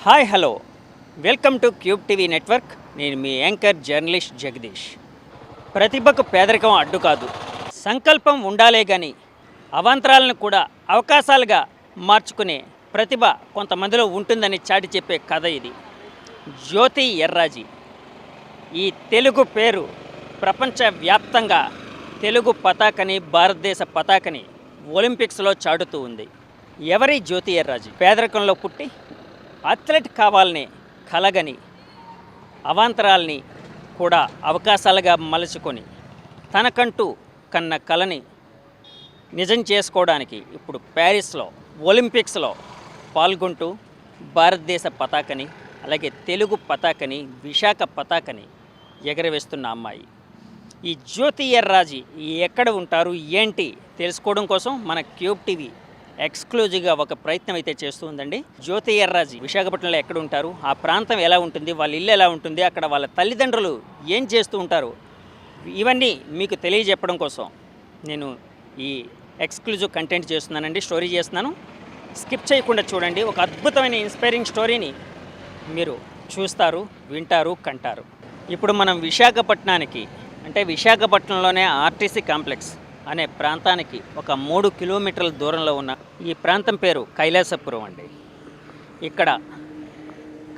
Hi hello welcome to cube TV network. నేను మీ anchor journalist Jagadish. ప్రతిభకు పేదరికం అడ్డు కాదు, సంకల్పం ఉండాలే కానీ అవాంతరాలను కూడా అవకాశాలుగా మార్చుకునే ప్రతిభ కొంతమందిలో ఉంటుందని చాటి చెప్పే కథ ఇది. జ్యోతి ఎర్రాజీ. ఈ తెలుగు పేరు ప్రపంచవ్యాప్తంగా తెలుగు పతాకని, భారతదేశ పతాకని ఒలింపిక్స్లో చాటుతూ ఉంది. ఎవరి జ్యోతి ఎర్రాజీ? పేదరికంలో పుట్టి అథ్లెట్ కావాలని కలగని అవాంతరాల్ని కూడా అవకాశాలుగా మలుచుకొని తనకంటూ కన్న కలని నిజం చేసుకోవడానికి ఇప్పుడు ప్యారిస్లో ఒలింపిక్స్లో పాల్గొంటూ భారతదేశ పతాకని, అలాగే తెలుగు పతాకని, విశాఖ పతాకని ఎగరవేస్తున్న అమ్మాయి ఈ జ్యోతి ఎర్రాజీ. ఎక్కడ ఉంటారు, ఏంటి తెలుసుకోవడం కోసం మన క్యూబ్ టీవీ ఎక్స్క్లూజివ్గా ఒక ప్రయత్నం అయితే చేస్తూ ఉందండి. జ్యోతి ఎర్రాజీ విశాఖపట్నంలో ఎక్కడ ఉంటారు, ఆ ప్రాంతం ఎలా ఉంటుంది, వాళ్ళ ఇల్లు ఎలా ఉంటుంది, అక్కడ వాళ్ళ తల్లిదండ్రులు ఏం చేస్తూ ఉంటారు, ఇవన్నీ మీకు తెలియజెప్పడం కోసం నేను ఈ ఎక్స్క్లూజివ్ కంటెంట్ చేస్తున్నానండి, స్టోరీ చేస్తున్నాను. స్కిప్ చేయకుండా చూడండి. ఒక అద్భుతమైన ఇన్స్పైరింగ్ స్టోరీని మీరు చూస్తారు, వింటారు, కంటారు. ఇప్పుడు మనం విశాఖపట్నానికి, అంటే విశాఖపట్నంలోనే ఆర్టీసీ కాంప్లెక్స్ అనే ప్రాంతానికి ఒక 3 కిలోమీటర్ల దూరంలో ఉన్న ఈ ప్రాంతం పేరు కైలాసపురం అండి. ఇక్కడ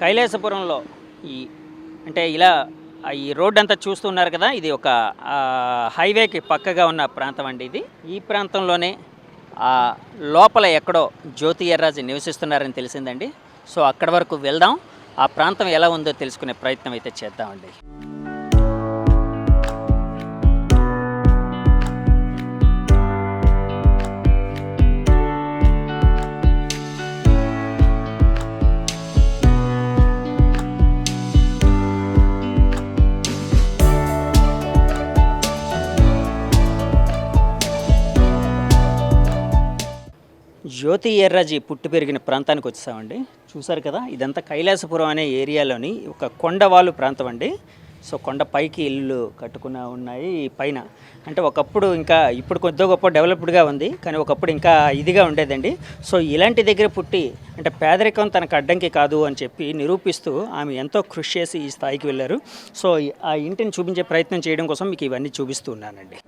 కైలాసపురంలో అంటే ఇలా ఈ రోడ్ అంతా చూస్తున్నారు కదా, ఇది ఒక హైవేకి పక్కగా ఉన్న ప్రాంతం అండి ఇది. ఈ ప్రాంతంలోనే లోపల ఎక్కడో జ్యోతి ఎర్రాజీ నివసిస్తున్నారని తెలిసిందండి. సో అక్కడి వరకు వెళ్దాం, ఆ ప్రాంతం ఎలా ఉందో తెలుసుకునే ప్రయత్నం అయితే చేద్దామండి. జ్యోతి ఎర్రాజీ పుట్టి పెరిగిన ప్రాంతానికి వచ్చామండి. చూసారు కదా, ఇదంతా కైలాసపురం అనే ఏరియాలోని ఒక కొండవాళ్ళు ప్రాంతం అండి. సో కొండ పైకి ఇల్లు కట్టుకున్న ఉన్నాయి పైన. అంటే ఒకప్పుడు, ఇంకా ఇప్పుడు కొద్దిగా గొప్ప డెవలప్డ్గా ఉంది, కానీ ఒకప్పుడు ఇంకా ఇదిగా ఉండేదండి. సో ఇలాంటి దగ్గర పుట్టి, అంటే పేదరికం తనకు అడ్డంకి కాదు అని చెప్పి నిరూపిస్తూ ఆమె ఎంతో కృషి చేసి ఈ స్థాయికి వెళ్ళారు. సో ఆ ఇంటిని చూపించే ప్రయత్నం చేయడం కోసం మీకు ఇవన్నీ చూపిస్తూ ఉన్నానండి.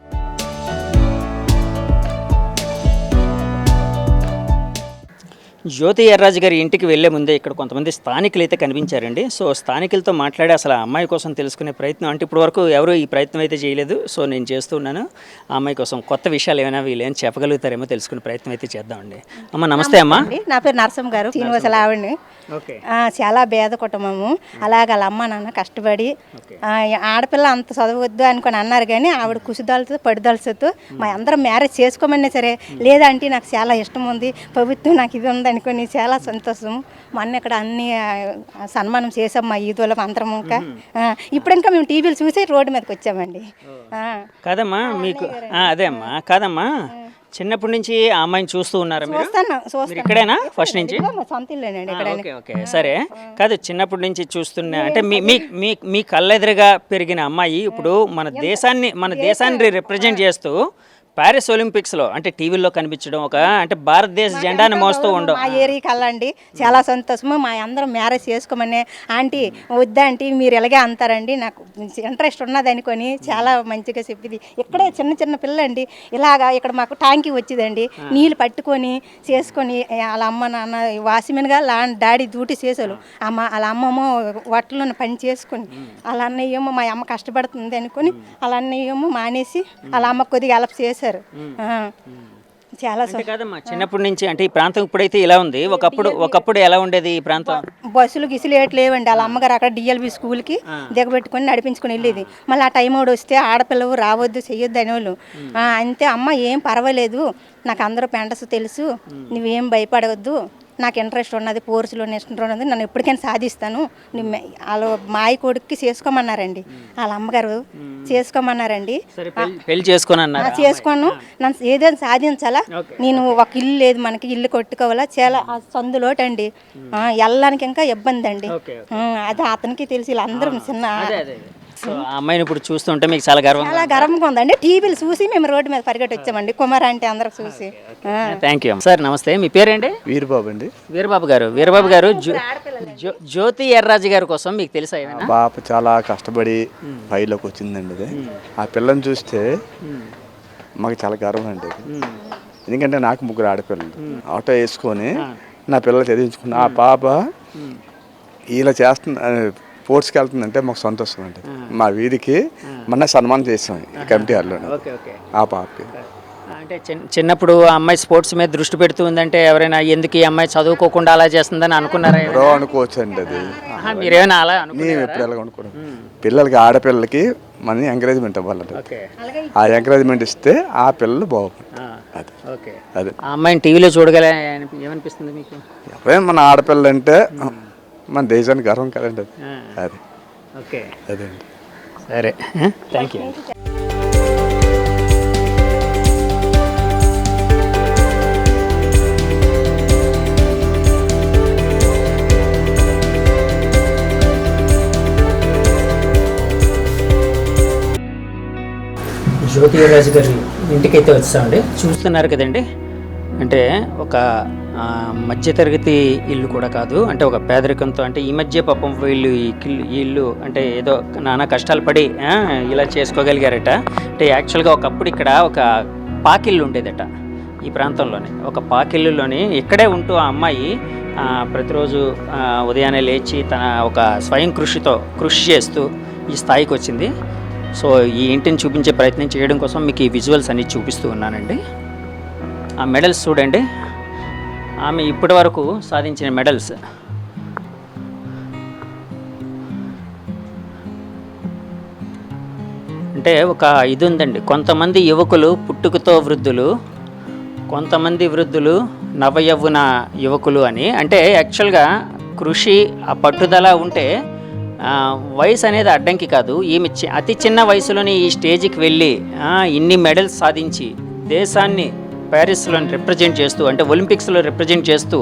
జ్యోతి ఎర్రాజీ గారి ఇంటికి వెళ్లే ముందే ఇక్కడ కొంతమంది స్థానికులు అయితే కనిపించారండి. సో స్థానికులతో మాట్లాడి అసలు ఆ అమ్మాయి కోసం తెలుసుకునే ప్రయత్నం, అంటే ఇప్పటి వరకు ఎవరు ఈ ప్రయత్నం అయితే చేయలేదు. సో నేను చేస్తున్నాను. ఆ అమ్మాయి కోసం కొత్త విషయాలు ఏమైనా వీళ్ళు ఏం చెప్పగలుగుతారేమో తెలుసుకునే ప్రయత్నం అయితే చేద్దామండి. అమ్మ నమస్తే. అమ్మ నా పేరు నరసమ్మ గారు, శ్రీనివాస ఆవిడని. చాలా పేద కుటుంబము. అలాగ వాళ్ళ అమ్మ నాన్న కష్టపడి ఆడపిల్ల అంత చదవద్దు అనుకొని అన్నారు, కానీ ఆవిడ కుశిదాలతో పడిదలతో మా అందరం మ్యారేజ్ చేసుకోమన్నా సరే, లేదంటే నాకు చాలా ఇష్టం ఉంది, ప్రభుత్వం నాకు ఇది ఉంది అనుకొని చాలా సంతోషం. మొన్న ఇక్కడ అన్ని సన్మానం చేసాం మా ఈదోళ్ళం అందరం. ఇప్పుడు ఇంకా మేము టీవీలు చూసి రోడ్డు మీదకి వచ్చామండి. కాదమ్మా మీకు అదే అమ్మా, కాదమ్మా చిన్నప్పటి నుంచి ఆ అమ్మాయిని చూస్తూ ఉన్నారా మీరు? ఇక్కడేనా ఫస్ట్ నుంచి? సొంత ఇల్లేనండి. ఓకే సరే. కాదు, చిన్నప్పటి నుంచి చూస్తున్నా అంటే మీ కళ్ళెదురుగా పెరిగిన అమ్మాయి ఇప్పుడు మన దేశాన్ని రిప్రజెంట్ చేస్తూ ప్యారిస్ ఒలింపిక్స్లో అంటే టీవీల్లో కనిపించడం, ఒక అంటే భారతదేశ జెండాను మోస్తూ ఉండడం మా ఏరియా కల్లండి చాలా సంతోషము. మా అందరం మ్యారేజ్ చేసుకోమని ఆంటీ వద్దా ఆంటీ మీరు ఇలాగే అంటారండి, నాకు ఇంట్రెస్ట్ ఉన్నది అనుకొని చాలా మంచిగా చెప్పింది. ఇక్కడే చిన్న చిన్న పిల్లండి, ఇలాగా ఇక్కడ మాకు ట్యాంకీ వచ్చిందండి, నీళ్ళు పట్టుకొని చేసుకొని వాళ్ళ అమ్మ నాన్న వాసిమెన్గా డాడీ డ్యూటీ చేశారు. వాళ్ళ అమ్మమ్మ వట్టలను పని చేసుకొని, వాళ్ళ అన్నయ్యేమో మా అమ్మ కష్టపడుతుంది అనుకొని వాళ్ళ అన్నయ్యేమో మానేసి వాళ్ళ అమ్మ కొద్దిగా హెల్ప్ చేశారు. చాలా కాదమ్మా, చిన్నప్పటి నుంచి అంటే ఈ ప్రాంతం ఇప్పుడైతే ఇలా ఉంది, ఒకప్పుడు ఎలా ఉండేది ఈ ప్రాంతం? బస్సులు గిసులు ఏట్లేవండి. వాళ్ళ అమ్మగారు అక్కడ డిఎల్బి స్కూల్కి దిగబెట్టుకొని నడిపించుకొని వెళ్ళేది. మళ్ళీ ఆ టైం కూడా వస్తే ఆడపిల్లలు రావద్దు చెయ్యొద్దు అనేవాళ్ళు. అంతే అమ్మ ఏం పర్వాలేదు, నాకు అందరూ పెంటస్ తెలుసు, నువ్వేం భయపడవద్దు, నాకు ఇంట్రెస్ట్ ఉన్నది, పోర్సులో ఇంట్రెస్ట్ ఉన్నది, నన్ను ఎప్పటికైనా సాధిస్తాను. వాళ్ళు మాయ కొడుక్కి చేసుకోమన్నారండి, వాళ్ళ అమ్మగారు చేసుకోమన్నారండి. చేసుకోను, నన్ను ఏదైనా సాధించాలా, నేను ఒక ఇల్లు లేదు మనకి, ఇల్లు కొట్టుకోవాలా, చాలా సందులోటండి వెళ్ళడానికి ఇంకా ఇబ్బంది అండి. అది అతనికి తెలిసి వీళ్ళందరూ చిన్న అమ్మాయిని ఇప్పుడు చూస్తుంటే మీకు చాలా గర్వంగా ఉందండి. టీవీలు చూసి మేము రోడ్డు మీద పరిగెట్టి వచ్చామండి, కుమార్ అంటే అందరికి చూసి. Thank you sir. నమస్తే, మీ పేరేంటి? వీరబాబు అండి. వీరబాబు గారు జ్యోతి ఎర్రాజు గారి కోసం మీకు తెలుసా ఏమైనా? పాప చాలా కష్టపడి పైలోకి వచ్చిందండి. అది ఆ పిల్లని చూస్తే మాకు చాలా గర్వం అండి. ఎందుకంటే నాకు 3 ఆడపిల్లలు. ఆటో వేసుకొని నా పిల్లలు చదివించుకున్న ఆ పాప ఇలా చేస్తున్న స్పోర్ట్స్కి వెళ్తుందంటే మాకు సంతోషం అండి. మా వీధికి మొన్న సన్మానం చేసాం ఈ కమిటీ హాల్లో ఆ పాపకి. అంటే చిన్నప్పుడు ఆ అమ్మాయి స్పోర్ట్స్ మీద దృష్టి పెడుతూ ఉందంటే ఎవరైనా ఎందుకు ఈ అమ్మాయి చదువుకోకుండా అలా చేస్తుందని అనుకున్నారా? ఎవరో అనుకోవచ్చు అండి. అది మీరేమైనా అలా మేము ఎప్పుడు ఎలా అనుకోవడం. పిల్లలకి ఆడపిల్లలకి మనం ఎంకరేజ్మెంట్ ఇవ్వాలండి. ఆ ఎంకరేజ్మెంట్ ఇస్తే ఆ పిల్లలు బాగుంటారు. అదే ఆ అమ్మాయిని టీవీలో చూడగలే ఏమనిపిస్తుంది మీకు? ఎవరైనా మన ఆడపిల్లలు అంటే మన దేశానికి గర్వం కదండి. అది ఓకే అదే అండి. సరే, థ్యాంక్ యూ. జ్యోతి రాజు గారి ఇంటికైతే వచ్చామండి. చూస్తున్నారు కదండి, అంటే ఒక మధ్యతరగతి ఇల్లు కూడా కాదు, అంటే ఒక పేదరికంతో, అంటే ఈ మధ్య పాపం వీళ్ళు ఈ ఇల్లు అంటే ఏదో నానా కష్టాలు పడి ఇలా చేసుకోగలిగారట. అంటే యాక్చువల్గా ఒకప్పుడు ఇక్కడ ఒక పాకిల్లు ఉండేదట ఈ ప్రాంతంలోనే. ఒక పాకిల్లులోని ఇక్కడే ఉంటూ ఆ అమ్మాయి ప్రతిరోజు ఉదయాన్నే లేచి తన ఒక స్వయం కృషి చేస్తూ ఈ స్థాయికి వచ్చింది. సో ఈ ఇంటిని చూపించే ప్రయత్నం చేయడం కోసం మీకు ఈ విజువల్స్ అన్ని చూపిస్తూ ఉన్నానండి. ఆ మెడల్స్ చూడండి, ఆమె ఇప్పటి వరకు సాధించిన మెడల్స్. అంటే ఒక ఇది ఉందండి, కొంతమంది యువకులు పుట్టుకతో వృద్ధులు, కొంతమంది వృద్ధులు నవయవ్వన యువకులు అని. అంటే యాక్చువల్గా కృషి ఆ పట్టుదల ఉంటే వయసు అనేది అడ్డంకి కాదు. ఈమె అతి చిన్న వయసులోనే ఈ స్టేజ్కి వెళ్ళి ఇన్ని మెడల్స్ సాధించి దేశాన్ని ప్యారిస్లో రిప్రజెంట్ చేస్తూ, అంటే ఒలింపిక్స్లో రిప్రజెంట్ చేస్తూ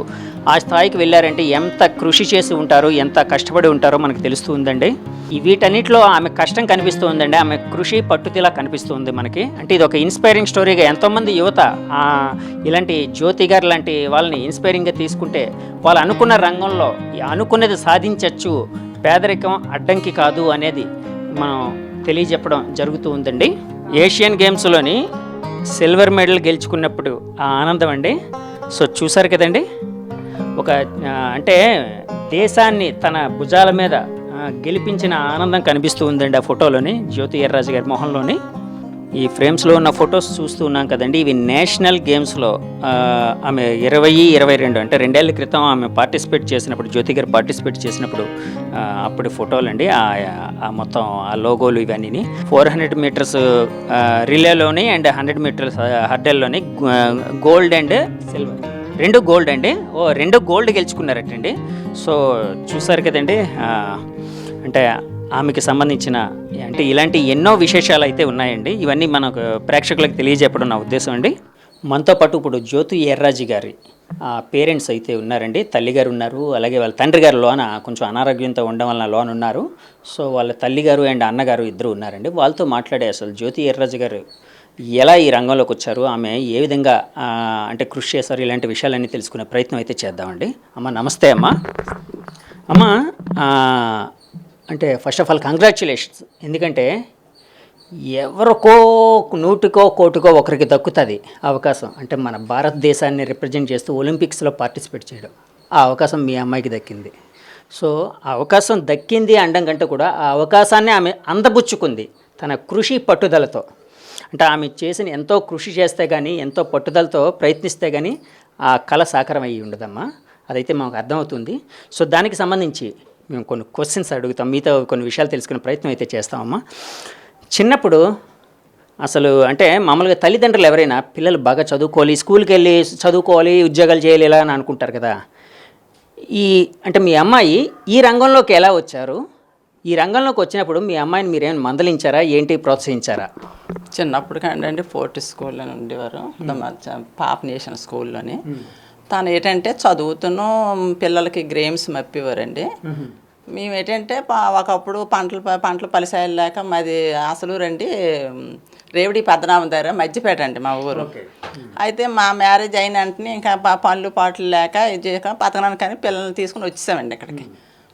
ఆ స్థాయికి వెళ్ళారంటే ఎంత కృషి చేసి ఉంటారో, ఎంత కష్టపడి ఉంటారో మనకు తెలుస్తూ ఉందండి. వీటన్నిటిలో ఆమె కష్టం కనిపిస్తూ ఉందండి, ఆమె కృషి పట్టుదల కనిపిస్తుంది మనకి. అంటే ఇది ఒక ఇన్స్పైరింగ్ స్టోరీగా ఎంతోమంది యువత ఇలాంటి జ్యోతి గారు లాంటి వాళ్ళని ఇన్స్పైరింగ్గా తీసుకుంటే వాళ్ళు అనుకున్న రంగంలో అనుకున్నది సాధించవచ్చు, పేదరికం అడ్డంకి కాదు అనేది మనం తెలియజెప్పడం జరుగుతూ ఉందండి. ఏషియన్ గేమ్స్లోని సిల్వర్ మెడల్ గెలుచుకున్నప్పుడు ఆ ఆనందం అండి. సో చూసారు కదండి, ఒక అంటే దేశాన్ని తన భుజాల మీద గెలిపించిన ఆనందం కనిపిస్తూ ఉందండి ఆ ఫోటోలోని, జ్యోతి ఎర్రాజు గారి మొహంలోని. ఈ ఫ్రేమ్స్లో ఉన్న ఫొటోస్ చూస్తూ ఉన్నాం కదండి, ఇవి నేషనల్ గేమ్స్లో ఆమె 2022 అంటే 2 ఏళ్ల క్రితం ఆమె పార్టిసిపేట్ చేసినప్పుడు, జ్యోతి గారు పార్టిసిపేట్ చేసినప్పుడు అప్పుడు ఫోటోలు అండి. మొత్తం ఆ లోగోలు ఇవన్నీ 400 మీటర్స్ రిలేలోని అండ్ 100 మీటర్స్ హర్డల్లోని గోల్డ్ అండ్ సిల్వర్ 2 గోల్డ్ అండి. 2 గోల్డ్ గెలుచుకున్నారటండి. సో చూసారు కదండి, అంటే ఆమెకి సంబంధించిన అంటే ఇలాంటి ఎన్నో విశేషాలు అయితే ఉన్నాయండి. ఇవన్నీ మనకు ప్రేక్షకులకు తెలియజెప్పడం నా ఉద్దేశం అండి. మనతో పాటు ఇప్పుడు జ్యోతి ఎర్రాజు గారి పేరెంట్స్ అయితే ఉన్నారండి. తల్లిగారు ఉన్నారు, అలాగే వాళ్ళ తండ్రి గారు లోన కొంచెం అనారోగ్యంతో ఉండడం వలన లోన్ ఉన్నారు. సో వాళ్ళ తల్లిగారు అండ్ అన్నగారు ఇద్దరు ఉన్నారండి. వాళ్ళతో మాట్లాడే అసలు జ్యోతి ఎర్రాజు గారు ఎలా ఈ రంగంలోకి వచ్చారు, ఆమె ఏ విధంగా అంటే కృషి చేశారు, ఇలాంటి విషయాలన్నీ తెలుసుకునే ప్రయత్నం అయితే చేద్దామండి. అమ్మ నమస్తే. అమ్మ అంటే ఫస్ట్ ఆఫ్ ఆల్ కంగ్రాచ్యులేషన్స్. ఎందుకంటే ఎవరికో 100కో 1 ఒకరికి దక్కుతుంది అవకాశం, అంటే మన భారతదేశాన్ని రిప్రజెంట్ చేస్తూ ఒలింపిక్స్లో పార్టిసిపేట్ చేయడం. ఆ అవకాశం మీ అమ్మాయికి దక్కింది. సో ఆ అవకాశం దక్కింది అనడం కంటే కూడా ఆ అవకాశాన్ని ఆమె అందబుచ్చుకుంది తన కృషి పట్టుదలతో. అంటే ఆమె చేసిన ఎంతో కృషి చేస్తే కానీ, ఎంతో పట్టుదలతో ప్రయత్నిస్తే కానీ ఆ కళ సాకారం అయ్యి ఉండదమ్మా. అదైతే మాకు అర్థమవుతుంది. సో దానికి సంబంధించి మేము కొన్ని క్వశ్చన్స్ అడుగుతాం, మీతో కొన్ని విషయాలు తెలుసుకునే ప్రయత్నం అయితే చేస్తామమ్మా. చిన్నప్పుడు అసలు అంటే మామూలుగా తల్లిదండ్రులు ఎవరైనా పిల్లలు బాగా చదువుకోవాలి, స్కూల్కి వెళ్ళి చదువుకోవాలి, ఉద్యోగాలు చేయాలి ఇలా అని అనుకుంటారు కదా. అంటే మీ అమ్మాయి ఈ రంగంలోకి ఎలా వచ్చారు, ఈ రంగంలోకి వచ్చినప్పుడు మీ అమ్మాయిని మీరేమైనా మందలించారా, ఏంటి ప్రోత్సహించారా? చిన్నప్పుడు కండి ఫోర్ట్ స్కూల్లో ఉండేవారు, పాప నేషన్ స్కూల్లోని. తను ఏంటంటే చదువుతున్న పిల్లలకి గేమ్స్ మప్పేవారండి. మేము ఏంటంటే ఒకప్పుడు పంటలు ఫలిసాయాలు లేక మాది అసలు రండి రేవడి పద్మనాభం దగ్గర మధ్యపేట అండి మా ఊరు. అయితే మా మ్యారేజ్ అయిన వెంటనే ఇంకా పనులు పాటలు లేక ఇది చేయక పతనానికి కానీ పిల్లల్ని తీసుకుని వచ్చేసామండి ఇక్కడికి.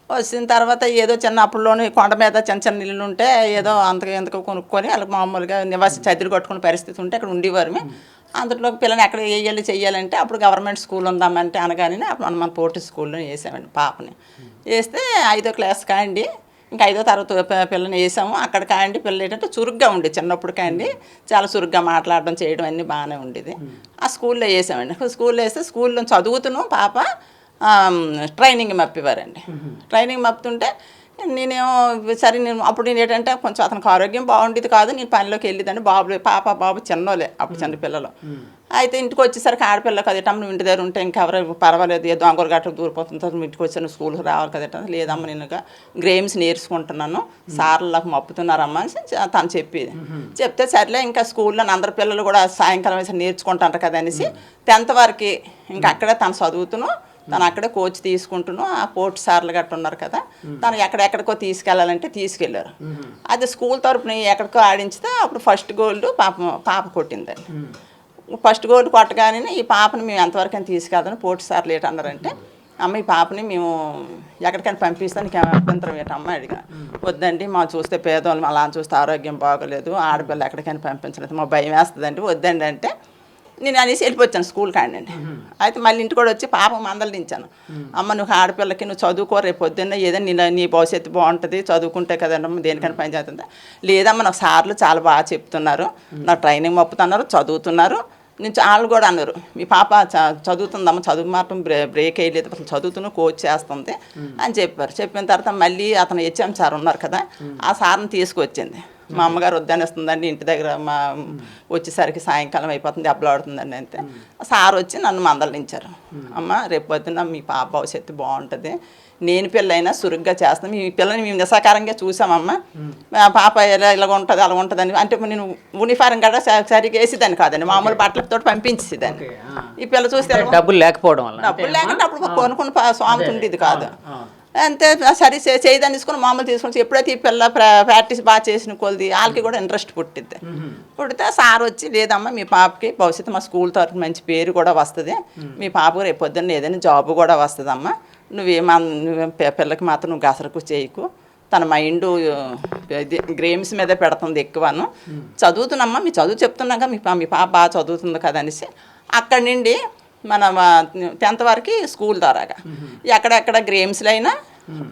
వచ్చిన తర్వాత ఏదో చిన్న అప్పుల్లోని కొండ మీద చిన్న చిన్న ఇల్లు ఉంటే ఏదో అంతకు కొనుక్కొని వాళ్ళకి మామూలుగా నివాసి చదిరి కొట్టుకునే పరిస్థితి ఉంటే అక్కడ ఉండేవారు. అందులో పిల్లల్ని ఎక్కడ చెయ్యాలంటే అప్పుడు గవర్నమెంట్ స్కూల్ ఉందామంటే అనగానే అప్పుడు మన పోటీ స్కూల్లో వేసామండి పాపని. వేస్తే 5వ క్లాస్ కాండి ఇంకా 5వ తరగతి పిల్లని వేసాము. అక్కడ కాండి పిల్లలు ఏంటంటే చురుగ్గా ఉండేది, చిన్నప్పుడు కాండి చాలా చురుగ్గా మాట్లాడడం చేయడం అన్నీ బాగానే ఉండేది. ఆ స్కూల్లో వేసామండి. స్కూల్లో వేస్తే స్కూల్లో చదువుతున్నాం పాప ట్రైనింగ్ మప్పేవారండి. ట్రైనింగ్ మప్పుతుంటే నేనేమో సరే అప్పుడు నేను ఏంటంటే కొంచెం అతనికి ఆరోగ్యం బాగుండేది కాదు, నేను పనిలోకి వెళ్ళేదండి. బాబు చిన్నోలే అప్పుడు చిన్న పిల్లలు. అయితే ఇంటికి వచ్చేసరికి ఆడపిల్ల కదటమ్మ నువ్వు ఇంటి దగ్గర ఉంటే ఇంకెవరు పర్వాలేదు, ఏ దొంగలు గట్రా దూరిపోతుంది, నువ్వు ఇంటికి వచ్చి నువ్వు స్కూల్కి రావాలి కదట. లేదమ్మా నేను గేమ్స్ నేర్చుకుంటున్నాను, సార్లకు మప్పుతున్నారమ్మా అని తను చెప్తే సరేలే ఇంకా స్కూల్లో అందరు పిల్లలు కూడా సాయంకాలం వేసి నేర్చుకుంటారు కదా అనేసి 10th వరకు ఇంకా అక్కడే తను చదువుతును, తను అక్కడే కోచ్ తీసుకుంటున్నాను. ఆ పోటీ సార్లు గట్రా ఉన్నారు కదా, తను ఎక్కడెక్కడికో తీసుకెళ్ళాలంటే తీసుకెళ్ళారు. అది స్కూల్ తరపున ఎక్కడికో ఆడించితే అప్పుడు ఫస్ట్ గోల్డ్ పాప కొట్టిందండి. ఫస్ట్ గోల్డ్ కొట్టగానే ఈ పాపని మేము ఎంతవరకు తీసుకెళ్తాను పోటీ సార్లు ఏంటన్నారంటే, అమ్మ ఈ పాపని మేము ఎక్కడికైనా పంపిస్తాను నీకు అభ్యంతరం ఏంటమ్మ అడిగా. వద్దండి మా చూస్తే పేదవాళ్ళు అలా చూస్తే ఆరోగ్యం బాగోలేదు, ఆడపిల్ల ఎక్కడికైనా పంపించలేదు, మా భయం వేస్తుందండి, వద్దండి అంటే నేను అనేసి వెళ్ళిపోయాను స్కూల్ కాండి. అయితే మళ్ళీ ఇంటికి కూడా వచ్చి పాప మందలించాను. అమ్మ నువ్వు ఆడపిల్లకి నువ్వు చదువుకో, రేపు పొద్దున్న ఏదైనా నీ భవిష్యత్తు బాగుంటుంది, చదువుకుంటే కదమ్మా దేనికైనా పని చేస్తుందా. లేదమ్మా నాకు సార్లు చాలా బాగా చెప్తున్నారు, నాకు ట్రైనింగ్ మప్పుతున్నారు, చదువుతున్నారు. నేను వాళ్ళు కూడా అన్నారు మీ పాప చదువుతుందమ్మ, చదువు మాత్రం బ్రేక్ వేయలేదు, అసలు చదువుతున్న కోచ్ చేస్తుంది అని చెప్పారు. చెప్పిన తర్వాత మళ్ళీ అతను హెచ్ఎం సార్ ఉన్నారు కదా, ఆ సార్ని తీసుకొచ్చింది. మా అమ్మగారు వద్దనిస్తుందండి ఇంటి దగ్గర మా వచ్చేసరికి సాయంకాలం అయిపోతుంది, అబ్బలాడుతుందండి అంతే. సార్ వచ్చి నన్ను మందలించారు. అమ్మ రేపు పొద్దున్న మీ పాప భవిష్యత్తు బాగుంటుంది, నేను పిల్లైనా సురుగ్గా చేస్తాను, మీ పిల్లని మేము నిసాకారంగా చూసామమ్మ, పాప ఇలా ఉంటుంది అలా ఉంటుందని. అంటే నేను యూనిఫారం కూడా సరిగ్గా వేసేదాన్ని కాదండి, మామూలు బట్టలతో పంపించేదాన్ని. ఈ పిల్ల చూస్తే డబ్బులు లేకపోవడం వల్ల, డబ్బులు లేకుండా అప్పుడు కొనుక్కుని స్వామి ఉండేది కాదు అంతే. సరే చేయదాన్ని తీసుకుని మామూలు తీసుకుని ఎప్పుడైతే ఈ పిల్ల ప్రాక్టీస్ బాగా చేసిన కొలది వాళ్ళకి కూడా ఇంట్రెస్ట్ పుట్టిద్ది. పుట్టితే సార్ వచ్చి లేదమ్మా మీ పాపకి భవిష్యత్తు మా స్కూల్ తరఫున మంచి పేరు కూడా వస్తుంది, మీ పాపకు రేపు పొద్దున్న ఏదైనా జాబ్ కూడా వస్తుందమ్మా, నువ్వు పిల్లకి మాత్రం నువ్వు గసరకు చేయకు, తన మైండ్ గేమ్స్ మీద పెడుతుంది ఎక్కువను, చదువుతున్నామ్మా మీ చదువు చెప్తున్నాక మీ పాప బాగా చదువుతుంది కదా అనేసి అక్కడి నుండి మన 10th వరకు స్కూల్ ద్వారాగా ఎక్కడెక్కడ గేమ్స్లో అయినా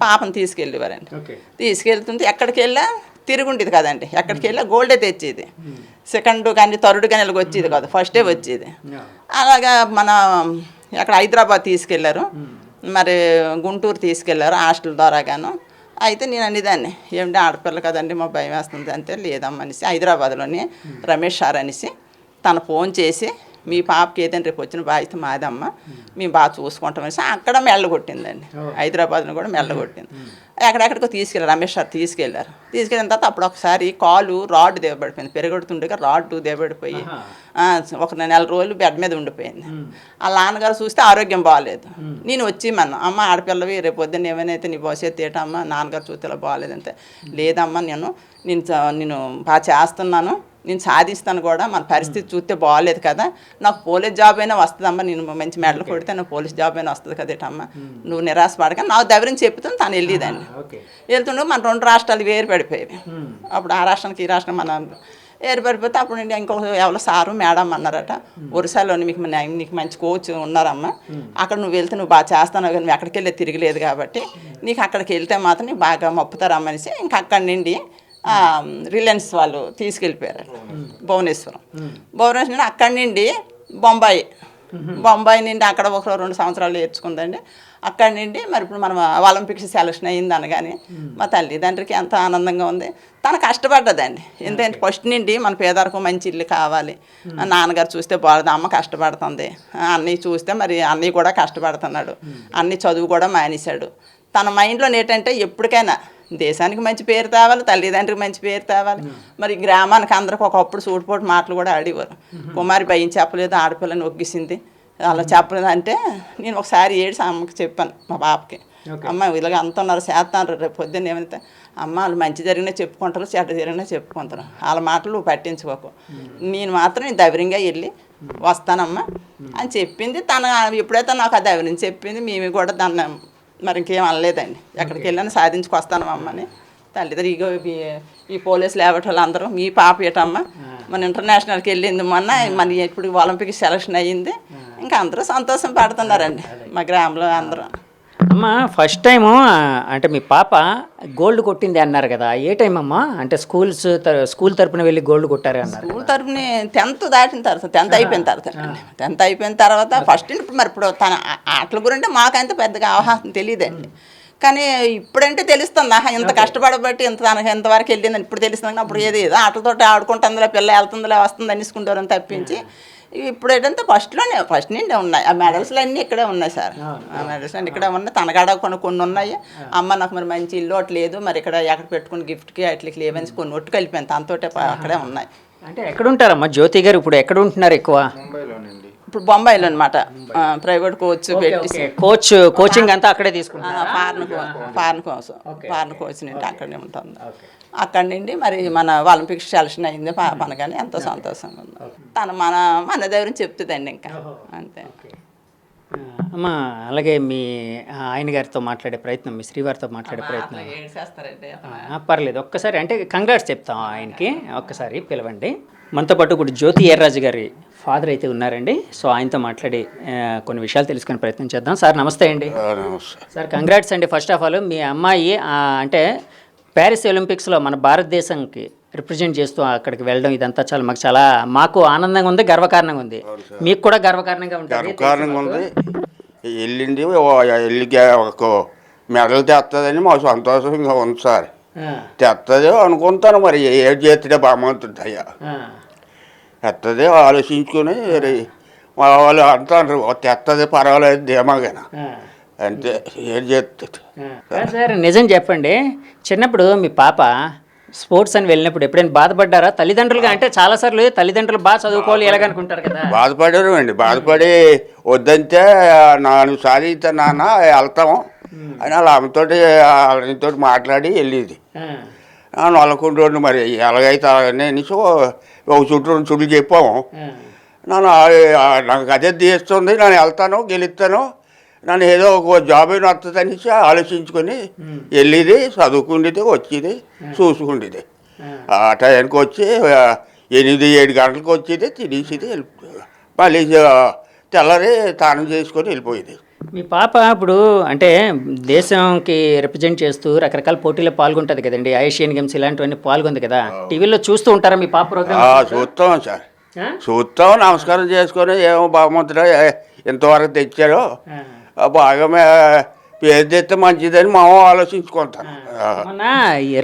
పాపను తీసుకెళ్ళేవారండి. తీసుకెళ్తుంది ఎక్కడికి వెళ్ళా తిరుగుండేది కదండి, ఎక్కడికి వెళ్ళా గోల్డే తెచ్చేది, సెకండ్ కానీ థర్డ్ కానీ ఇలాగ వచ్చేది కాదు, ఫస్టే వచ్చేది. అలాగా మన ఎక్కడ హైదరాబాద్ తీసుకెళ్ళారు, మరి గుంటూరు తీసుకెళ్ళారు హాస్టల్ ద్వారాగాను. అయితే నేను అనేదాన్ని ఏమిటి ఆడపిల్ల కదండి మా భయం వేస్తుంది అంతే, లేదమ్మా అనేసి హైదరాబాద్లోని రమేష్ సార్ అనేసి తను ఫోన్ చేసి మీ పాపకి ఏదైనా రేపు వచ్చిన బాధ్యత మాదమ్మ, మేము బాగా చూసుకుంటామనేసి అక్కడ మెల్లగొట్టిందండి. హైదరాబాద్లో కూడా మెల్లగొట్టింది. ఎక్కడెక్కడికో తీసుకెళ్ళారు, రమేష్ సార్ తీసుకెళ్ళారు. తీసుకెళ్ళిన తర్వాత అప్పుడు ఒకసారి కాలు రాడ్ దేవబడిపోయింది, పెరగొడుతుండగా రాడ్ దేవబడిపోయి ఒక 4 రోజులు బెడ్ మీద ఉండిపోయింది. వాళ్ళ నాన్నగారు చూస్తే ఆరోగ్యం బాగాలేదు. నేను వచ్చి అమ్మ ఆడపిల్లవి రేపు పొద్దున్న ఏమైనా అయితే నీ భవిష్యత్తు ఏంటమ్మా, నాన్నగారు చూస్తే ఇలా బాగాలేదంటే, లేదమ్మా నేను బాగా చేస్తున్నాను, నేను సాధిస్తాను కూడా, మన పరిస్థితి చూస్తే బాగాలేదు కదా, నాకు పోలీస్ జాబ్ అయినా వస్తుందమ్మా, నేను మంచి మెడల్ కొడితే నాకు పోలీస్ జాబ్ అయినా వస్తుంది కదేటమ్మా, నువ్వు నిరాశ పడక నాకు దగ్గర చెప్తాను. తను వెళ్ళేదండి, వెళ్తుండే మన 2 రాష్ట్రాలు వేరు పడిపోయేవి. అప్పుడు ఆ రాష్ట్రానికి ఈ రాష్ట్రం మన వేరు పడిపోతే అప్పుడు నేను ఇంకొక ఎవరో సారు మేడం అన్నారట, ఒరిస్సాలోని నీకు మంచి కోచ్ ఉన్నారమ్మా, అక్కడ నువ్వు వెళ్తే నువ్వు బాగా చేస్తాను కానీ నువ్వు ఎక్కడికి వెళ్ళే తిరగలేదు కాబట్టి నీకు అక్కడికి వెళ్తే మాత్రం నీకు బాగా మొప్పుతారమ్మనేసి ఇంక అక్కడి నుండి రిలయన్స్ వాళ్ళు తీసుకెళ్ళిపోయారు భువనేశ్వరం. నుండి అక్కడి నుండి బొంబాయి నుండి అక్కడ ఒక 2 సంవత్సరాలు నేర్చుకుందండి. అక్కడి నుండి మరి ఇప్పుడు మనం ఒలింపిక్స్ సెలక్షన్ అయ్యింది అనగానే మా తల్లిదండ్రికి ఎంత ఆనందంగా ఉంది. తను కష్టపడ్డదండి, ఎందుకంటే ఫస్ట్ నుండి మన పేదరికం మంచి ఇల్లు కావాలి, నాన్నగారు చూస్తే బాగుంది, అమ్మ కష్టపడుతుంది, అన్నయ్య చూస్తే మరి అన్నయ్య కూడా కష్టపడుతున్నాడు, అన్నయ్య చదువు కూడా మానేశాడు. తన మైండ్లో ఏంటంటే ఎప్పటికైనా దేశానికి మంచి పేరు తేవాలి, తల్లిదండ్రికి మంచి పేరు తేవాలి. మరి గ్రామానికి అందరికి ఒకప్పుడు సూటిపోటు మాటలు కూడా ఆడేవారు, కుమారి భయం చెప్పలేదు, ఆడపిల్లని ఒగ్గిసింది అలా చెప్పలేదు అంటే నేను ఒకసారి ఏడ్చి అమ్మకి చెప్పాను మా పాపకి, అమ్మ ఇలాగ అంత ఉన్నారు చేస్తున్నారు, రేపు పొద్దున్న ఏమైతే అమ్మ వాళ్ళు మంచి జరిగినా చెప్పుకుంటారు, చెడ్డ జరిగినా చెప్పుకుంటారు, వాళ్ళ మాటలు నువ్వు పట్టించుకోకు, నేను మాత్రం నేను ధైర్యంగా వెళ్ళి వస్తానమ్మా అని చెప్పింది. తను ఎప్పుడైతే నాకు ఆ ధైర్యం చెప్పింది, మేము కూడా దాన్ని మరి ఇంకేం అనలేదండి. ఎక్కడికి వెళ్ళాను సాధించుకొస్తానమ్మని తల్లిదండ్రులు ఇగో ఈ పోలీసు లేబట్ వాళ్ళు అందరూ మీ పాప ఏటమ్మా మన ఇంటర్నేషనల్కి వెళ్ళింది మొన్న, మన ఇప్పుడు ఒలింపిక్ సెలక్షన్ అయ్యింది, ఇంకా అందరూ సంతోషం పడుతున్నారండి మా గ్రామంలో అందరూ. అమ్మ ఫస్ట్ టైము అంటే మీ పాప గోల్డ్ కొట్టింది అన్నారు కదా, ఏ టైం అమ్మా? అంటే స్కూల్ తరపున వెళ్ళి గోల్డ్ కొట్టారు అన్నారు. స్కూల్ తరపున 10th దాటిన తర్వాత, 10th అయిపోయిన తర్వాత, 10th అయిపోయిన తర్వాత ఫస్ట్ ఇప్పుడు తన ఆటల గురించి మాకంత పెద్దగా అవగాహన తెలియదండి, కానీ ఇప్పుడంటే తెలుస్తుంది. ఇంత కష్టపడబట్టి ఎంతవరకు వెళ్ళిందని ఇప్పుడు తెలుస్తుంది. అప్పుడు ఏదో ఆటలతో ఆడుకుంటుందిలే పిల్ల, వెళ్తుందిలే వస్తుంది అనేసుకుంటారని తప్పించి ఇప్పుడు ఏంటంటే ఫస్ట్ నుండి ఉన్నాయి ఆ మెడల్స్లు అన్నీ ఇక్కడే ఉన్నాయి సార్. ఆ మెడల్స్ అన్నీ ఇక్కడే ఉన్నాయి. తనగాడ కొన్ని ఉన్నాయి. అమ్మ నాకు మరి మంచి ఇల్లు ఒకటి లేదు, మరి ఇక్కడ ఎక్కడ పెట్టుకుని గిఫ్ట్కి అట్లకి లేవని కొన్ని ఒట్టు కలిపాను, తనతోటే అక్కడే ఉన్నాయి. అంటే ఎక్కడ ఉంటారమ్మా జ్యోతి గారు? ఇప్పుడు ఎక్కడ ఉంటున్నారు ఎక్కువ? ఇప్పుడు బొంబాయిలో అనమాట, ప్రైవేట్ కోచ్ పెట్టి కోచింగ్ అంతా అక్కడే తీసుకుంటారు. ఫారెన్ కోచ్ నుండి అక్కడే ఉంటుంది. అక్కడి నుండి మరి మన ఒలింపిక్స్ సెలక్షన్ అయింది మనగానే ఎంతో సంతోషంగా ఉంది. తను మన దగ్గర చెప్తుందండి ఇంకా అంతే. అమ్మా అలాగే మీ ఆయన గారితో మాట్లాడే ప్రయత్నం, మీ శ్రీవారితో మాట్లాడే ప్రయత్నం పర్లేదు ఒక్కసారి, అంటే కంగ్రాట్స్ చెప్తాం ఆయనకి, ఒక్కసారి పిలవండి. మనతో పాటు ఇప్పుడు జ్యోతి ఎర్రాజు గారి ఫాదర్ అయితే ఉన్నారండి. సో ఆయనతో మాట్లాడి కొన్ని విషయాలు తెలుసుకునే ప్రయత్నం చేద్దాం. సార్ నమస్తే అండి. సార్ కంగ్రాట్స్ అండి. ఫస్ట్ ఆఫ్ ఆల్ మీ అమ్మాయి అంటే ప్యారిస్ ఒలింపిక్స్లో మన భారతదేశంకి రిప్రజెంట్ చేస్తూ అక్కడికి వెళ్ళడం ఇదంతా మాకు ఆనందంగా ఉంది, గర్వకారణంగా ఉంది. మీకు కూడా గర్వకారణంగా ఉంటుంది. గర్వకారణంగా ఉంది. వెళ్ళింది ఒక మెడల్ తెస్తుందని మాకు సంతోషంగా ఉంది సార్. తెస్తుంది అనుకుంటాను, మరి ఏడు చేస్తే భగవంతుడు అయ్యా తెస్తుంది ఆలోచించుకొని వాళ్ళు అంటారు తెస్తుంది పర్వాలేదు ధీమాగానా, అంతే ఏడు చేస్తుంది. సార్ నిజం చెప్పండి, చిన్నప్పుడు మీ పాప స్పోర్ట్స్ అని వెళ్ళినప్పుడు ఎప్పుడైనా బాధపడ్డారా తల్లిదండ్రులుగా? అంటే చాలాసార్లు తల్లిదండ్రులు బాగా చదువుకోవాలి ఎలాగనుకుంటారు కదా. బాధపడారు అండి, బాధపడి వద్దంటే నాన్న సాధిస్తా నాన్న వెళ్తాము అని వాళ్ళ అమ్మతోటి వాళ్ళతో మాట్లాడి వెళ్ళేది. నల్లకుంటూ మరి ఎలాగైతే అలాగనే అనేసి ఒక చుట్టూ చెప్పాము. నాకు అదే తీస్తుంది, నేను వెళ్తాను గెలుస్తాను, నన్ను ఏదో ఒక జాబ్ అయినా వస్తుంది అనేసి ఆలోచించుకొని వెళ్ళేది, చదువుకుండేది, వచ్చేది, చూసుకుండేది. ఆ టైంకి వచ్చి 8-7 గంటలకు వచ్చేది, తినేసేది, మళ్ళీ తెల్లరి స్నానం చేసుకొని వెళ్ళిపోయేది. మీ పాప ఇప్పుడు అంటే దేశంకి రిప్రజెంట్ చేస్తూ రకరకాల పోటీల్లో పాల్గొంటుంది కదండి, ఏషియన్ గేమ్స్ ఇలాంటివన్నీ పాల్గొంది కదా, టీవీలో చూస్తూ ఉంటారా మీ పాప ప్రోగ్రామ్? చూస్తాం సార్, చూస్తాం, నమస్కారం చేసుకొని ఏమో భగవంతుడు ఇంతవరకు తెచ్చారో బాగా పేరు తెస్తే మంచిదని మా ఆలోచించుకుంటాను. మొన్న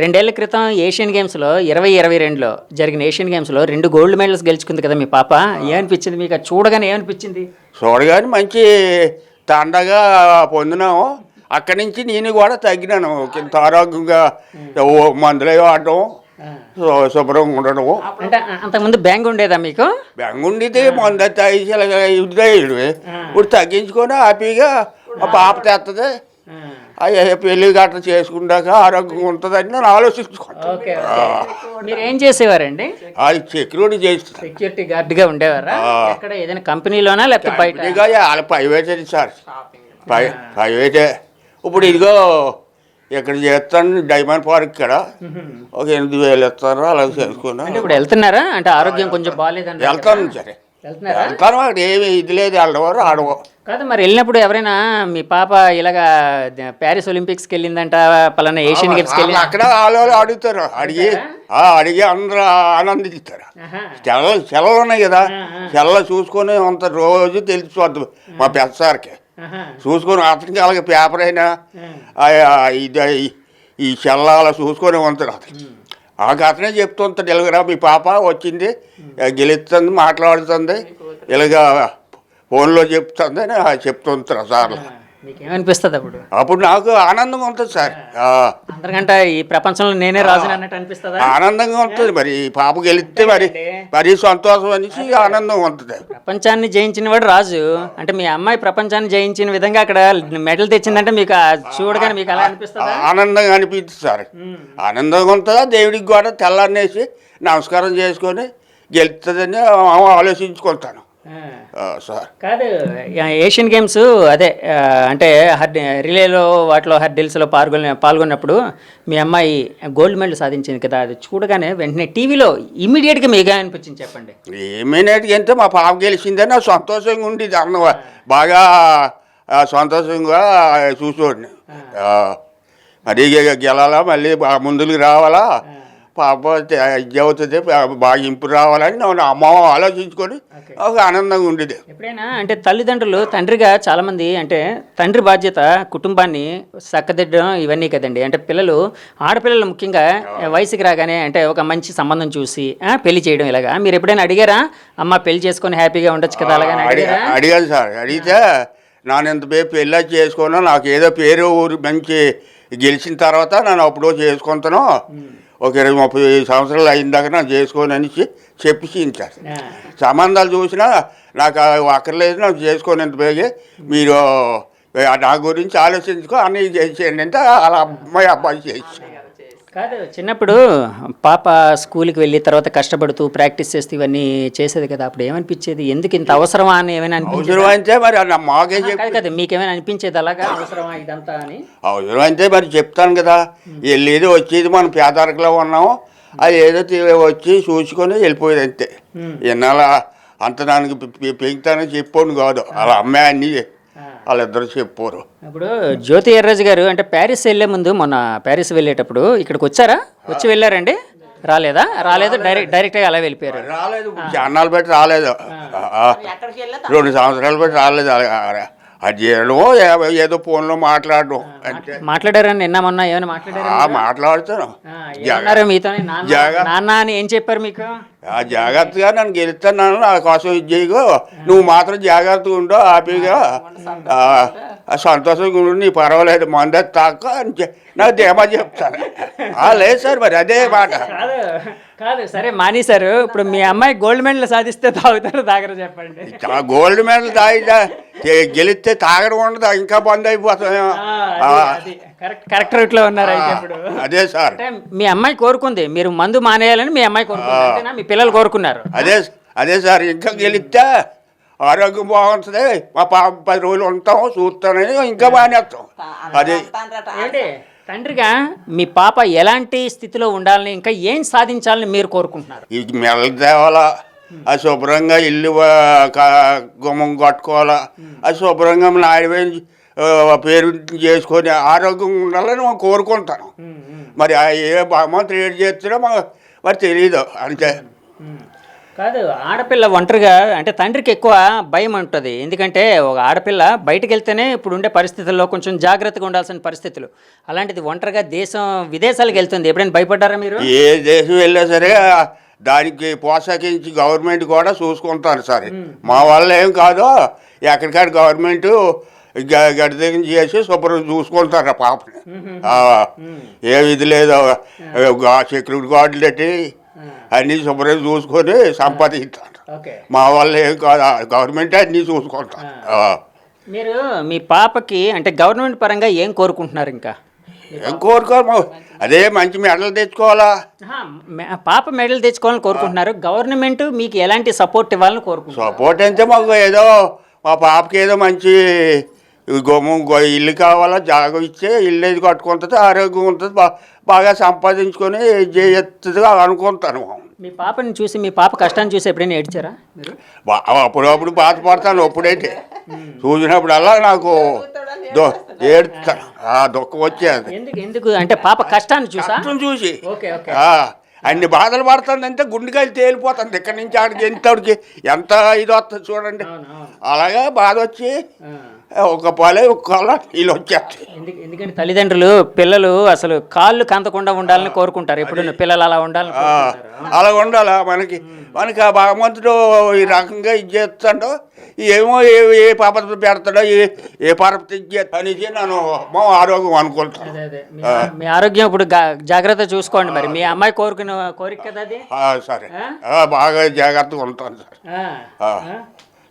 2 ఏళ్ల క్రితం ఏషియన్ గేమ్స్లో 2022లో జరిగిన ఏషియన్ గేమ్స్లో 2 గోల్డ్ మెడల్స్ గెలుచుకుంది కదా మీ పాప. ఏమనిపించింది మీకు? చూడగానే ఏమనిపించింది? చూడగానే మంచి తండగా పొందినాము. అక్కడి నుంచి నేను కూడా తగ్గినాను, ఇంత ఆరోగ్యంగా మందులు వాడటం, శుభ్రంగా ఉండడము. అంటే అంతకుముందు బ్యాంగ్ ఉండేదా మీకు? బ్యాంగ్ ఉండేది, మందు తాగేది. ఇప్పుడు తగ్గించుకొని హ్యాపీగా పాప తెస్తుంది, పెళ్లి గట్ర చేసుకున్నాక ఆరోగ్యంగా ఉంటుందని నేను ఆలోచించుకుంటాను. మీరు ఏం చేసేవారండి? అది సెక్యూరిటీ చేస్తారు, సెక్యూరిటీ గార్డ్గా ఉండేవారా? ఎక్కడ ఏదైనా కంపెనీలోనా లేకపోతే బయట? వాళ్ళ ప్రైవేటే సార్, ప్రైవేటే. ఇప్పుడు ఇదిగో ఇక్కడ చేస్తాను డైమండ్ పార్క్ ఇక్కడ ఒక 8,000 ఇస్తారు, అలా చేసుకున్నా. ఇప్పుడు వెళ్తున్నారా? అంటే ఆరోగ్యం కొంచెం బాగాలేదండి. వెళ్తాను సరే, వెళ్తాను, అక్కడ ఏమి ఇది లేదు, వెళ్ళవారు ఆడవు కాదు. మరి వెళ్ళినప్పుడు ఎవరైనా మీ పాప ఇలాగా ప్యారిస్ ఒలింపిక్స్కి వెళ్ళిందంట, పలానా ఏషియన్ గేమ్స్కి వెళ్ళి అక్కడ వాళ్ళు అడుగుతారు, అడిగి అందరూ ఆనందిస్తారు. సెలవులు ఉన్నాయి కదా, సెలవు చూసుకొని అంత రోజు తెలిసిపోద్దు మా పెద్ద సార్కి, చూసుకొని అతనికి అలాగే పేపర్ అయినా ఈ సెలవులు చూసుకొని ఉంటారు. అతనే చెప్తుంటాడు, ఇలాగరా మీ పాప వచ్చింది, గెలుస్తుంది, మాట్లాడుతుంది, ఇలాగ ఫోన్లో చెప్తుంది అని చెప్తుంటారు సార్లు. మీకేమనిపిస్తుంది అప్పుడు? అప్పుడు నాకు ఆనందంగా ఉంటుంది సార్. అందరికంటే ఈ ప్రపంచంలో నేనే రాజుని అన్నట్టు అనిపిస్తుందా? ఆనందంగా ఉంటుంది. మరి ఈ పాప గెలిస్తే మరి సంతోషం అనేసి ఆనందంగా ఉంటుంది. ప్రపంచాన్ని జయించిన వాడు రాజు అంటే మీ అమ్మాయి ప్రపంచాన్ని జయించిన విధంగా అక్కడ మెడల్ తెచ్చిందంటే మీకు చూడగానే మీకు అలా అనిపిస్తుందా? ఆనందంగా అనిపిస్తుంది సార్. ఆనందంగా ఉంటుందా, దేవుడికి కూడా తెల్లారనేసి నమస్కారం చేసుకొని గెలుస్తుందని ఆలోచించుకుంటాను సార్. కాదు, ఏషియన్ గేమ్స్ అదే అంటే రిలేలో వాటిలో హర్డిల్స్లో పాల్గొన్నప్పుడు మీ అమ్మాయి గోల్డ్ మెడల్ సాధించింది కదా, అది చూడగానే వెంటనే టీవీలో ఇమీడియట్గా మీగా అనిపించింది చెప్పండి. ఏమైనట్టుగా అంటే మా పాప గెలిచిందని నాకు సంతోషంగా ఉండేది. అన్న బాగా సంతోషంగా చూసుకోండి. మరి గెలాలా, మళ్ళీ ముందుకు రావాలా, పాప ఇది అవుతుంది, బాగా ఇంప్రూవ్ రావాలని నా అమ్మ ఆలోచించుకొని ఒక ఆనందంగా ఉండేది. ఎప్పుడైనా అంటే తల్లిదండ్రులు తండ్రిగా చాలామంది అంటే తండ్రి బాధ్యత కుటుంబాన్ని చక్కదిద్దడం ఇవన్నీ కదండి. అంటే పిల్లలు ఆడపిల్లలు ముఖ్యంగా వయసుకి రాగానే అంటే ఒక మంచి సంబంధం చూసి పెళ్లి చేయడం ఇలాగా మీరు ఎప్పుడైనా అడిగారా? అమ్మ పెళ్లి చేసుకొని హ్యాపీగా ఉండొచ్చు కదా అలాగని అడిగాను సార్. అడిగితే నన్ను ఎంత పెళ్ళి చేసుకున్నా నాకు ఏదో పేరు ఊరు మంచి గెలిచిన తర్వాత నన్ను అప్పుడు చేసుకుంటాను, ఒక 20-30 సంవత్సరాలు అయిన దాకా నాకు చేసుకోని అని చెప్పించారు. సంబంధాలు చూసినా నాకు అక్కర్లేదు, నాకు చేసుకోని ఎంత బేగే మీరు నా గురించి ఆలోచించుకో అన్నీ చేసేయండి అంటే అలా అబ్బాయి చేసి. కాదు, చిన్నప్పుడు పాప స్కూల్కి వెళ్ళి తర్వాత కష్టపడుతూ ప్రాక్టీస్ చేస్తూ ఇవన్నీ చేసేది కదా, అప్పుడు ఏమనిపించేది? ఎందుకు ఇంత అవసరమా అని ఏమైనా అవసరం అంటే మరి మాకే కదా మీకేమైనా అనిపించేది అలాగా అవసరమా ఇదంతా అని? అవసరం అంటే మరి చెప్తాను కదా, వెళ్ళేది వచ్చేది మనం పేదరికలో ఉన్నాము, అది ఏదో వచ్చి చూసుకొని వెళ్ళిపోయేది అంతే. ఎన్నాళ్ళ అంత దానికి పెంచుతానని చెప్పాను కాదు, అలా అమ్మాయి అన్నీ వాళ్ళిద్దరు చెప్పారు. ఇప్పుడు జ్యోతి ఎర్రరాజు గారు అంటే ప్యారిస్ వెళ్ళే ముందు మొన్న ప్యారిస్ వెళ్ళేటప్పుడు ఇక్కడికి వచ్చారా? వచ్చి వెళ్ళారండి? రాలేదు డైరెక్ట్గా అలా వెళ్ళిపోయారు? రాలేదు, అన్నాలు పెట్టి రాలేదు, 2 సంవత్సరాలు పెట్టి రాలేదు. అది చేయడమో ఏదో ఫోన్లో మాట్లాడడం అంటే. మాట్లాడారని నిన్న మొన్న ఏమైనా మాట్లాడుతాను. మీతో నాన్న అని ఏం చెప్పారు మీకు? జాగ్రత్తగా నన్ను గెలుస్తున్నాను, నా కోసం ఇది చేయకు, నువ్వు మాత్రం జాగ్రత్తగా ఉండవు, హ్యాపీగా సంతోషంగా ఉండు, నీ పర్వాలేదు, మంద తాక అని నాకు ధీమా చెప్తాను. లేదు సార్, మరి అదే మాట కాదు. సరే మానేశారు, ఇప్పుడు మీ అమ్మాయి గోల్డ్ మెడల్ సాధిస్తే తాగుతారు తాగరు చెప్పండి? గోల్డ్ మెడల్ గెలిస్తే తాగడం ఉండదు, ఇంకా బంద్ అయిపోతాం. కరెక్ట్ రూట్లో ఉన్నారు అయితే ఇప్పుడు. అదే సార్, అంటే మీ అమ్మాయి కోరుకుంది మీరు మందు మానేయాలని, మీ అమ్మాయి కోరుకుంది, మీ పిల్లలు కోరుకున్నారు. అదే సార్, ఇంకా గెలిస్తే ఆరోగ్యం బాగుంటుంది, మా పాప 10 రోజులు ఉంటాం చూస్తానని ఇంకా మానేస్తాం. అదే తండ్రిగా మీ పాప ఎలాంటి స్థితిలో ఉండాలని, ఇంకా ఏం సాధించాలని మీరు కోరుకుంటున్నారు? ఈ మెడలు తేవాలా, అది శుభ్రంగా ఇల్లు గుమ్మం కట్టుకోవాలా, అది శుభ్రంగా నాయుడు పేరు చేసుకొని ఆరోగ్యంగా ఉండాలని మనం కోరుకుంటాను. మరి ఏ భగవంతుడు ఏడు చేస్తాడో మరి తెలియదు అంతే. కాదు, ఆడపిల్ల ఒంటరిగా అంటే తండ్రికి ఎక్కువ భయం ఉంటుంది. ఎందుకంటే ఒక ఆడపిల్ల బయటకు వెళ్తేనే ఇప్పుడు ఉండే పరిస్థితుల్లో కొంచెం జాగ్రత్తగా ఉండాల్సిన పరిస్థితులు, అలాంటిది ఒంటరిగా విదేశాలకు వెళ్తుంది. ఎప్పుడైనా భయపడ్డారా మీరు? ఏ దేశం వెళ్ళా సరే దానికి ప్రోత్సహించి గవర్నమెంట్ కూడా చూసుకుంటారు సార్. మా వల్ల ఏం కాదు, ఎక్కడికాడ గవర్నమెంట్ గడిదగిన చేసి శుభ్రం చూసుకుంటారు ఆ పాపని. ఏ ఇది లేదు, సెక్యూరిటీ గార్డులు పెట్టి అన్నీ శుభ్రం చూసుకొని సంపాదించారు. మా వల్ల ఏం కాదు, గవర్నమెంట్ అన్నీ చూసుకుంటారు. మీరు మీ పాపకి అంటే గవర్నమెంట్ పరంగా ఏం కోరుకుంటున్నారు? ఇంకా ఏం కోరుకోరు, అదే మంచి మెడల్ తెచ్చుకోవాలా. పాప మెడల్ తెచ్చుకోవాలని కోరుకుంటున్నారు, గవర్నమెంట్ మీకు ఎలాంటి సపోర్ట్ ఇవ్వాలని కోరుకుంటున్నారు? సపోర్ట్ అంటే మాకు ఏదో మా పాపకి ఏదో మంచి ఇల్లు కావాలా, జాగ ఇచ్చే ఇల్లు ఏది కట్టుకుంటుంది, ఆరోగ్యం ఉంటుంది, బాగా సంపాదించుకొని చేస్తుందిగా అనుకుంటాను. మీ పాపని చూసి మీ పాప కష్టాన్ని చూసి ఎప్పుడైనా ఏడ్చారా? అప్పుడప్పుడు బాధపడతాను, ఎప్పుడైతే చూసినప్పుడల్లా నాకు ఏడుస్తాను, దుఃఖం వచ్చేది. ఎందుకు అంటే పాప కష్టాన్ని చూసి అన్ని బాధలు పడుతుందంటే గుండెకాయలు తేలిపోతుంది, ఇక్కడి నుంచి ఆడికి ఎంత ఇది వస్తుంది చూడండి. అలాగే బాధ వచ్చి ఒక పాలే ఒక కాళ్ళ నీళ్ళు వచ్చేస్తాయి. ఎందుకంటే తల్లిదండ్రులు పిల్లలు అసలు కాళ్ళు కంతకుండా ఉండాలని కోరుకుంటారు, ఎప్పుడు పిల్లలు అలా ఉండాలని అలా ఉండాలా. మనకి ఆ భగవంతుడు ఈ రకంగా ఇది చేస్తాడో ఏమో ఏ ఏ పాప పెడతాడో ఏ పాప అనేసి నేను ఆరోగ్యం అనుకుంటాను. మీ ఆరోగ్యం ఇప్పుడు జాగ్రత్త చూసుకోండి. మరి మీ అమ్మాయి కోరుకున్న కోరిక కదా అది. సరే బాగా జాగ్రత్తగా ఉంటాను సార్.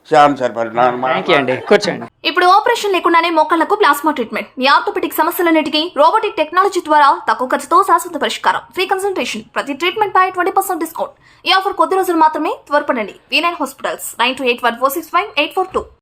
చాలు సార్ మరి థ్యాంక్ యూ అండి, కూర్చోండి. ఇప్పుడు ఆపరేషన్ లేకుండానే మోకాళ్లకు ప్లాస్మా ట్రీట్మెంట్, మీ ఆర్థోపెటిక్ సమస్యలన్నిటికీ రోబోటిక్ టెక్నాలజీ ద్వారా తక్కువ ఖర్చుతో శాశ్వత పరిష్కారం, ఫ్రీ కన్సల్టేషన్, ప్రతి ట్రీట్మెంట్ పై 20% డిస్కౌంట్. ఈ ఆఫర్ కొద్ది రోజులు మాత్రమే, త్వరపడండి. V9 hospitals 9281465842.